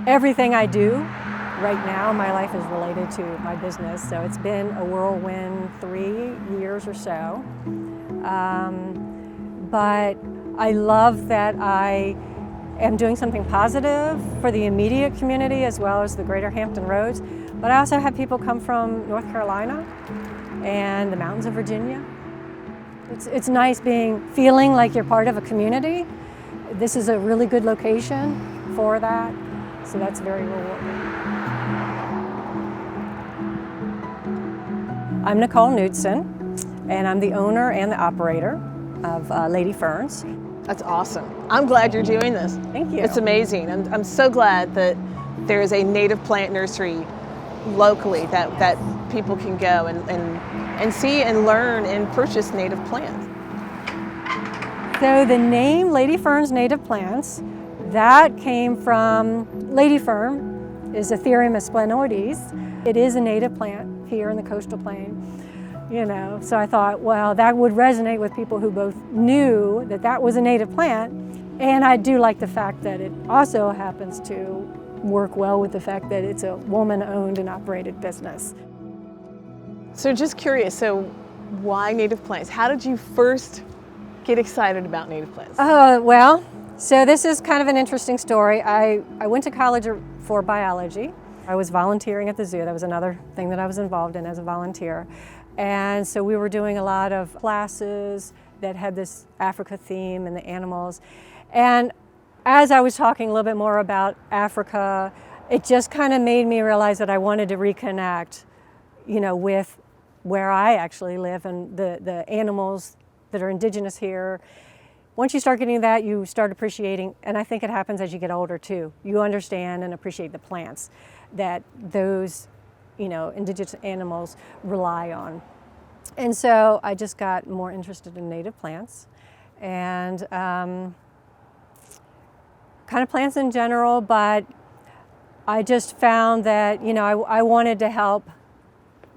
Everything I do right now, my life is related to my business, so it's been a whirlwind 3 years or so. But I love that I am doing something positive for the immediate community as well as the greater Hampton Roads. But I also have people come from North Carolina and the mountains of Virginia. It's nice feeling like you're part of a community. This is a really good location for that, so that's very rewarding. I'm Nicole Knudsen, and I'm the owner and the operator of Lady Fern's. That's awesome. I'm glad you're doing this. Thank you. It's amazing. I'm so glad that there is a native plant nursery locally that people can go and see and learn and purchase native plants. So the name Lady Fern's Native Plants, that came from Lady Fern is Ethereum splenoides. It is a native plant here in the coastal plain. So I thought, well, that would resonate with people who both knew that that was a native plant, and I do like the fact that it also happens to work well with the fact that it's a woman-owned and operated business. So just curious, so why native plants? How did you first get excited about native plants? Well, so this is kind of an interesting story. I went to college for biology. I was volunteering at the zoo. That was another thing that I was involved in as a volunteer. And so we were doing a lot of classes that had this Africa theme and the animals. And as I was talking a little bit more about Africa, it just kind of made me realize that I wanted to reconnect, with where I actually live and the animals that are indigenous here. Once you start getting that, you start appreciating, and I think it happens as you get older too. You understand and appreciate the plants that those indigenous animals rely on. And so I just got more interested in native plants and kind of plants in general, but I just found that, I wanted to help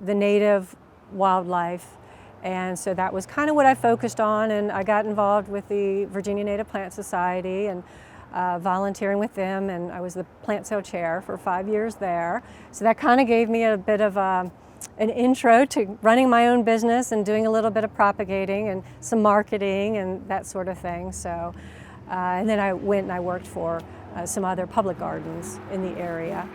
the native wildlife. And so that was kind of what I focused on, and I got involved with the Virginia Native Plant Society and volunteering with them, and I was the plant sale chair for 5 years there. So that kind of gave me a bit of an intro to running my own business and doing a little bit of propagating and some marketing and that sort of thing. So, and then I went and I worked for some other public gardens in the area.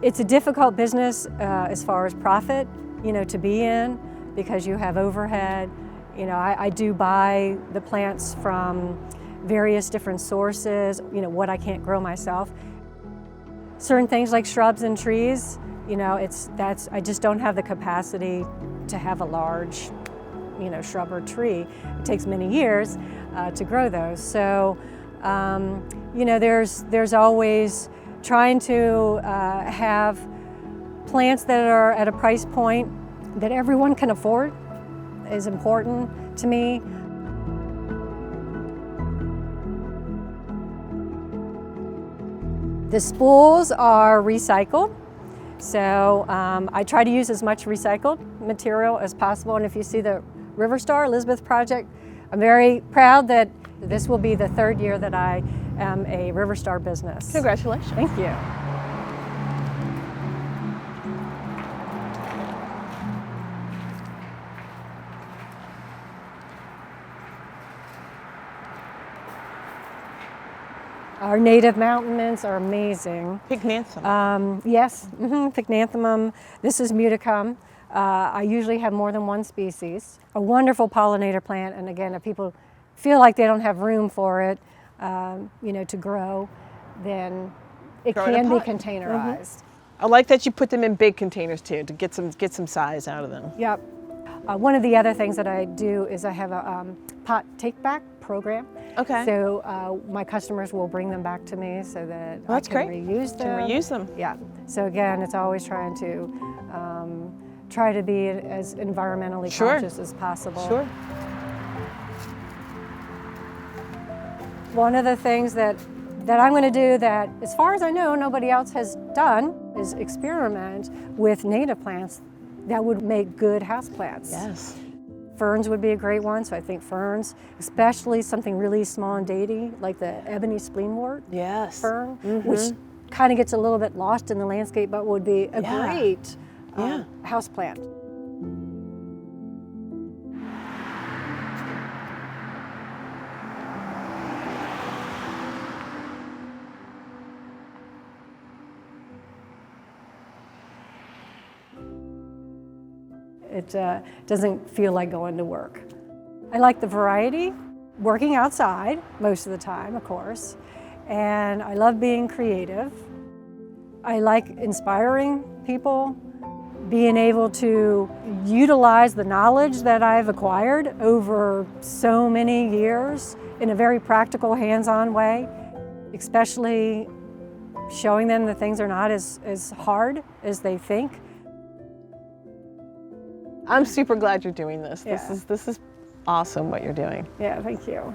It's a difficult business as far as profit, to be in, because you have overhead. I do buy the plants from various different sources, what I can't grow myself. Certain things like shrubs and trees, I just don't have the capacity to have a large, shrub or tree. It takes many years to grow those. So, there's always trying to have plants that are at a price point that everyone can afford is important to me. The spools are recycled, so I try to use as much recycled material as possible. And if you see the River Star Elizabeth project, I'm very proud that this will be the 3rd year that I am a River Star business. Congratulations. Thank you. Our native mountain mints are amazing. Pycnanthemum. Yes, Pycnanthemum. This is muticum. I usually have more than one species. A wonderful pollinator plant, and again, if people feel like they don't have room for it, to grow, then it can be containerized. I like that you put them in big containers too, to get some size out of them. Yep. One of the other things that I do is I have a pot take-back program. Okay. So my customers will bring them back to me so that I can reuse them. Can reuse them. Yeah. So again, it's always trying to try to be as environmentally conscious as possible. Sure. One of the things that that I'm going to do that, as far as I know, nobody else has done, is experiment with native plants that would make good houseplants. Yes. Ferns would be a great one, so I think ferns, especially something really small and dainty, like the ebony spleenwort Yes. fern, which kind of gets a little bit lost in the landscape, but would be a great houseplant. It doesn't feel like going to work. I like the variety, working outside most of the time, of course, and I love being creative. I like inspiring people, being able to utilize the knowledge that I've acquired over so many years in a very practical, hands-on way, especially showing them that things are not as hard as they think. I'm super glad you're doing this. Yeah. This is awesome what you're doing. Yeah, thank you.